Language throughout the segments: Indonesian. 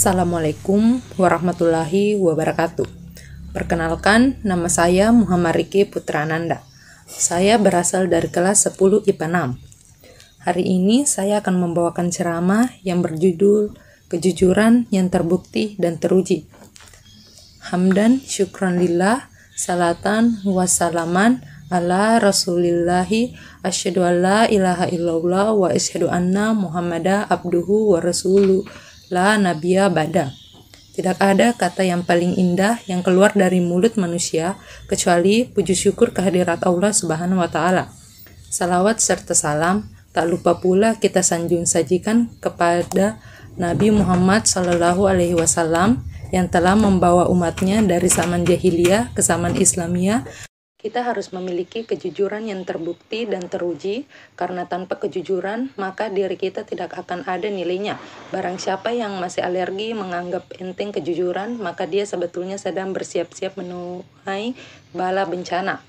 Assalamualaikum warahmatullahi wabarakatuh. Perkenalkan, nama saya Muhammad Riki Putrananda. Saya berasal dari kelas 10 IPA 6. Hari ini saya akan membawakan ceramah yang berjudul Kejujuran yang Terbukti dan Teruji. Hamdan syukran lillah, salatan wassalaman ala rasulillahi, asyhadu an la ilaha illallah wa asyhadu anna muhammada abduhu wa rasuluh. La nabiya bada. Tidak ada kata yang paling indah yang keluar dari mulut manusia kecuali puji syukur kehadirat Allah Subhanahu wa taala. Salawat serta salam tak lupa pula kita sanjung sajikan kepada Nabi Muhammad sallallahu alaihi wasallam yang telah membawa umatnya dari zaman jahiliyah ke zaman Islamiyah. Kita harus memiliki kejujuran yang terbukti dan teruji, karena tanpa kejujuran, maka diri kita tidak akan ada nilainya. Barang siapa yang masih alergi menganggap enteng kejujuran, maka dia sebetulnya sedang bersiap-siap menuai bala bencana.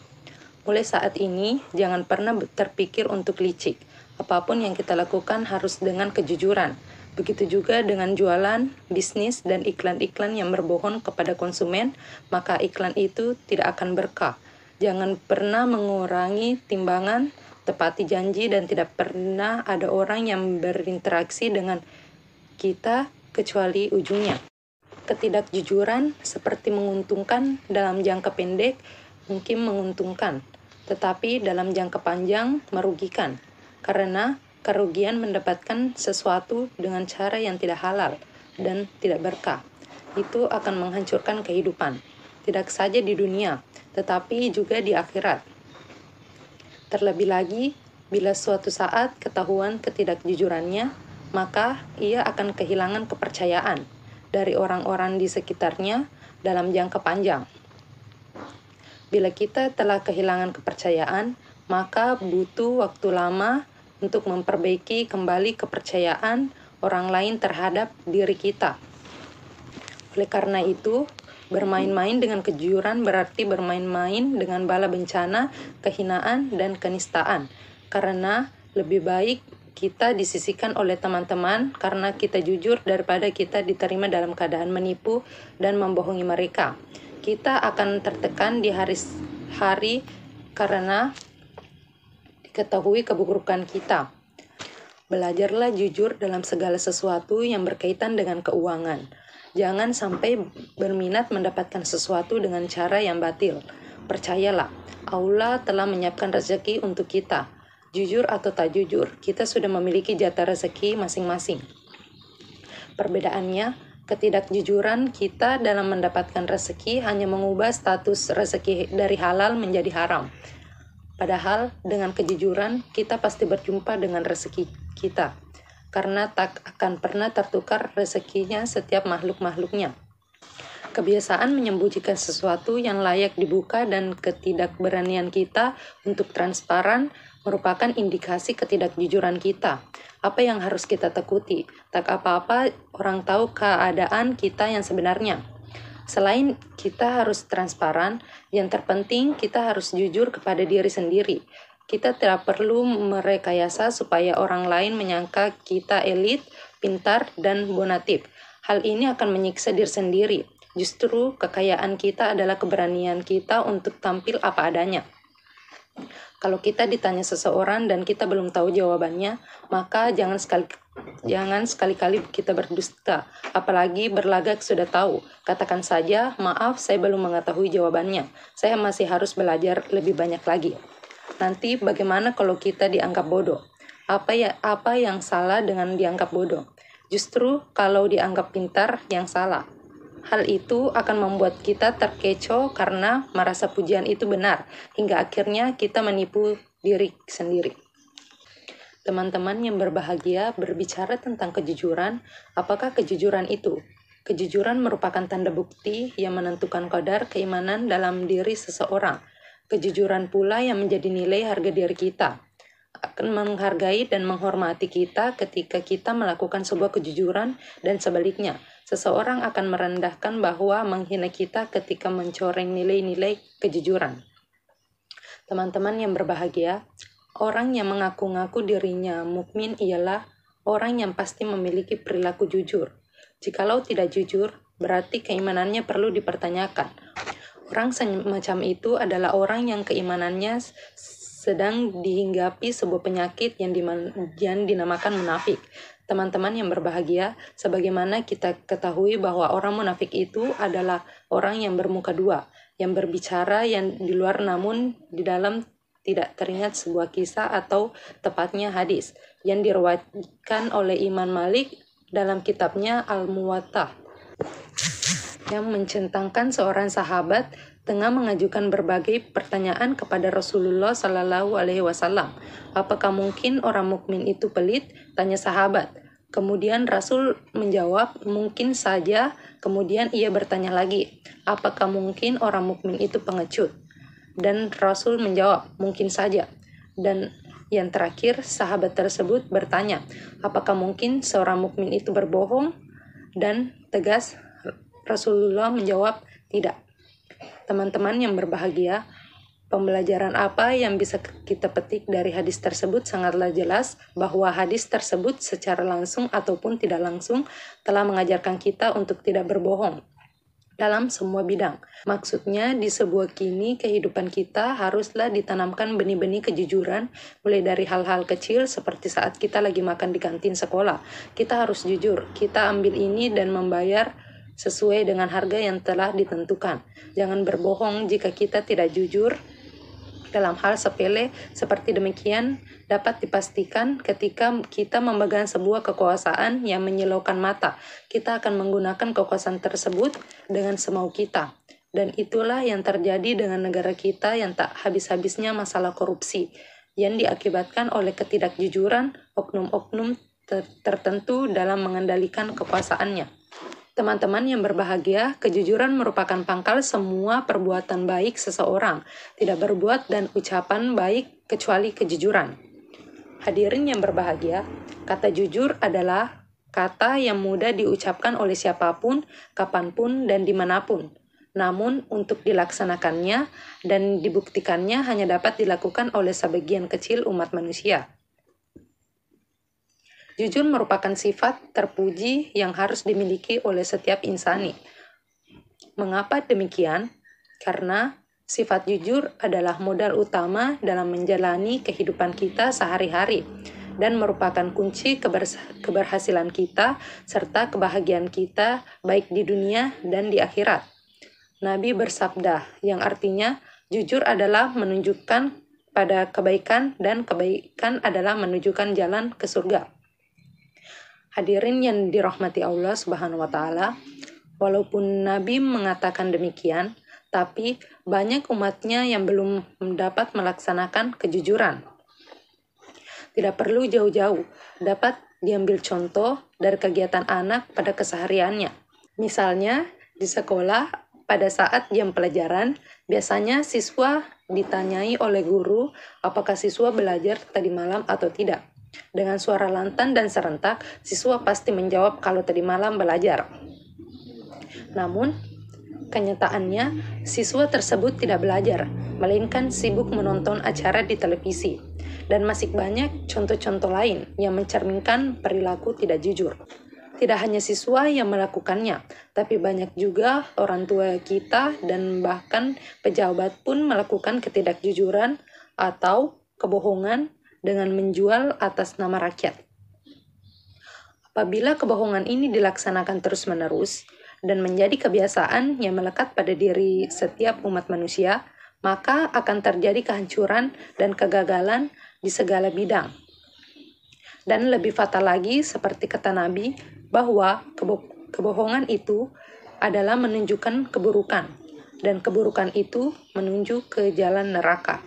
Mulai saat ini, jangan pernah terpikir untuk licik. Apapun yang kita lakukan harus dengan kejujuran. Begitu juga dengan jualan, bisnis, dan iklan-iklan yang berbohong kepada konsumen, maka iklan itu tidak akan berkah. Jangan pernah mengurangi timbangan, tepati janji, dan tidak pernah ada orang yang berinteraksi dengan kita kecuali ujungnya. Ketidakjujuran seperti menguntungkan dalam jangka pendek mungkin menguntungkan, tetapi dalam jangka panjang merugikan, karena kerugian mendapatkan sesuatu dengan cara yang tidak halal dan tidak berkah. Itu akan menghancurkan kehidupan, tidak saja di dunia, tetapi juga di akhirat. Terlebih lagi, bila suatu saat ketahuan ketidakjujurannya, maka ia akan kehilangan kepercayaan dari orang-orang di sekitarnya dalam jangka panjang. Bila kita telah kehilangan kepercayaan, maka butuh waktu lama untuk memperbaiki kembali kepercayaan orang lain terhadap diri kita. Oleh karena itu, bermain-main dengan kejujuran berarti bermain-main dengan bala bencana, kehinaan, dan kenistaan. Karena lebih baik kita disisihkan oleh teman-teman karena kita jujur daripada kita diterima dalam keadaan menipu dan membohongi mereka. Kita akan tertekan di hari karena diketahui keburukan kita. Belajarlah jujur dalam segala sesuatu yang berkaitan dengan keuangan. Jangan sampai berminat mendapatkan sesuatu dengan cara yang batil. Percayalah, Allah telah menyiapkan rezeki untuk kita. Jujur atau tak jujur, kita sudah memiliki jatah rezeki masing-masing. Perbedaannya, ketidakjujuran kita dalam mendapatkan rezeki hanya mengubah status rezeki dari halal menjadi haram. Padahal dengan kejujuran, kita pasti berjumpa dengan rezeki kita, karena tak akan pernah tertukar rezekinya setiap makhluk-makhluknya. Kebiasaan menyembunyikan sesuatu yang layak dibuka dan ketidakberanian kita untuk transparan merupakan indikasi ketidakjujuran kita. Apa yang harus kita takuti? Tak apa-apa orang tahu keadaan kita yang sebenarnya. Selain kita harus transparan, yang terpenting kita harus jujur kepada diri sendiri. Kita tidak perlu merekayasa supaya orang lain menyangka kita elit, pintar, dan bonatif. Hal ini akan menyiksa diri sendiri. Justru kekayaan kita adalah keberanian kita untuk tampil apa adanya. Kalau kita ditanya seseorang dan kita belum tahu jawabannya, maka jangan sekali-kali kita berdusta, apalagi berlagak sudah tahu. Katakan saja, maaf saya belum mengetahui jawabannya. Saya masih harus belajar lebih banyak lagi. Nanti bagaimana kalau kita dianggap bodoh? Apa yang salah dengan dianggap bodoh? Justru kalau dianggap pintar yang salah. Hal itu akan membuat kita terkecoh karena merasa pujian itu benar, hingga akhirnya kita menipu diri sendiri. Teman-teman yang berbahagia berbicara tentang kejujuran. Apakah kejujuran itu? Kejujuran merupakan tanda bukti yang menentukan kadar keimanan dalam diri seseorang. Kejujuran pula yang menjadi nilai harga diri kita. Akan menghargai dan menghormati kita ketika kita melakukan sebuah kejujuran, dan sebaliknya, seseorang akan merendahkan bahwa menghina kita ketika mencoreng nilai-nilai kejujuran. Teman-teman yang berbahagia, orang yang mengaku-ngaku dirinya mukmin ialah orang yang pasti memiliki perilaku jujur. Jikalau tidak jujur, berarti keimanannya perlu dipertanyakan. Orang semacam itu adalah orang yang keimanannya sedang dihinggapi sebuah penyakit yang dinamakan munafik. Teman-teman yang berbahagia, sebagaimana kita ketahui bahwa orang munafik itu adalah orang yang bermuka dua, yang berbicara yang di luar namun di dalam tidak teringat sebuah kisah atau tepatnya hadis yang diriwayatkan oleh Imam Malik dalam kitabnya Al-Muwatta, yang mencentangkan seorang sahabat tengah mengajukan berbagai pertanyaan kepada Rasulullah Sallallahu Alaihi Wasallam. Apakah mungkin orang mukmin itu pelit? Tanya sahabat. Kemudian Rasul menjawab, mungkin saja. Kemudian ia bertanya lagi, apakah mungkin orang mukmin itu pengecut? Dan Rasul menjawab, mungkin saja. Dan yang terakhir, sahabat tersebut bertanya, apakah mungkin seorang mukmin itu berbohong? Dan tegas Rasulullah menjawab, tidak. Teman-teman yang berbahagia, pembelajaran apa yang bisa kita petik dari hadis tersebut sangatlah jelas bahwa hadis tersebut secara langsung ataupun tidak langsung telah mengajarkan kita untuk tidak berbohong dalam semua bidang. Maksudnya di sebuah kini kehidupan kita haruslah ditanamkan benih-benih kejujuran mulai dari hal-hal kecil seperti saat kita lagi makan di kantin sekolah. Kita harus jujur, kita ambil ini dan membayar sesuai dengan harga yang telah ditentukan. Jangan berbohong jika kita tidak jujur dalam hal sepele seperti demikian dapat dipastikan ketika kita memegang sebuah kekuasaan yang menyilaukan mata, kita akan menggunakan kekuasaan tersebut dengan semau kita. Dan itulah yang terjadi dengan negara kita yang tak habis-habisnya masalah korupsi yang diakibatkan oleh ketidakjujuran oknum-oknum tertentu dalam mengendalikan kekuasaannya. Teman-teman yang berbahagia, kejujuran merupakan pangkal semua perbuatan baik seseorang. Tidak berbuat dan ucapan baik kecuali kejujuran. Hadirin yang berbahagia, kata jujur adalah kata yang mudah diucapkan oleh siapapun, kapanpun, dan dimanapun. Namun, untuk dilaksanakannya dan dibuktikannya hanya dapat dilakukan oleh sebagian kecil umat manusia. Jujur merupakan sifat terpuji yang harus dimiliki oleh setiap insani. Mengapa demikian? Karena sifat jujur adalah modal utama dalam menjalani kehidupan kita sehari-hari dan merupakan kunci keberhasilan kita serta kebahagiaan kita baik di dunia dan di akhirat. Nabi bersabda yang artinya jujur adalah menunjukkan pada kebaikan dan kebaikan adalah menunjukkan jalan ke surga. Hadirin yang dirahmati Allah Subhanahu wa Ta'ala, walaupun Nabi mengatakan demikian, tapi banyak umatnya yang belum dapat melaksanakan kejujuran. Tidak perlu jauh-jauh, dapat diambil contoh dari kegiatan anak pada kesehariannya. Misalnya, di sekolah, pada saat jam pelajaran, biasanya siswa ditanyai oleh guru apakah siswa belajar tadi malam atau tidak. Dengan suara lantang dan serentak, siswa pasti menjawab kalau tadi malam belajar. Namun, kenyataannya, siswa tersebut tidak belajar, melainkan sibuk menonton acara di televisi. Dan masih banyak contoh-contoh lain yang mencerminkan perilaku tidak jujur. Tidak hanya siswa yang melakukannya, tapi banyak juga orang tua kita dan bahkan pejabat pun melakukan ketidakjujuran atau kebohongan dengan menjual atas nama rakyat. Apabila kebohongan ini dilaksanakan terus-menerus dan menjadi kebiasaan yang melekat pada diri setiap umat manusia, maka akan terjadi kehancuran dan kegagalan di segala bidang. Dan lebih fatal lagi, seperti kata Nabi, bahwa kebohongan itu adalah menunjukkan keburukan, dan keburukan itu menuju ke jalan neraka.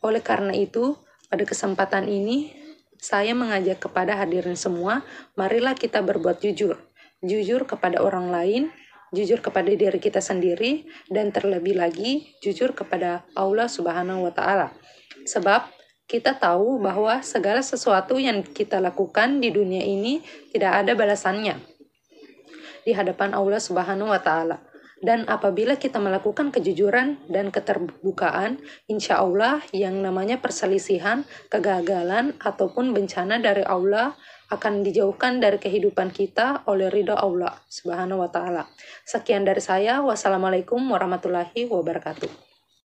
Oleh karena itu, pada kesempatan ini, saya mengajak kepada hadirin semua, marilah kita berbuat jujur. Jujur kepada orang lain, jujur kepada diri kita sendiri, dan terlebih lagi, jujur kepada Allah Subhanahu wa Ta'ala. Sebab, kita tahu bahwa segala sesuatu yang kita lakukan di dunia ini tidak ada balasannya di hadapan Allah Subhanahu wa Ta'ala. Dan apabila kita melakukan kejujuran dan keterbukaan, insya Allah yang namanya perselisihan, kegagalan, ataupun bencana dari Allah akan dijauhkan dari kehidupan kita oleh ridha Allah Subhanahu wa Ta'ala. Sekian dari saya. Wassalamualaikum warahmatullahi wabarakatuh.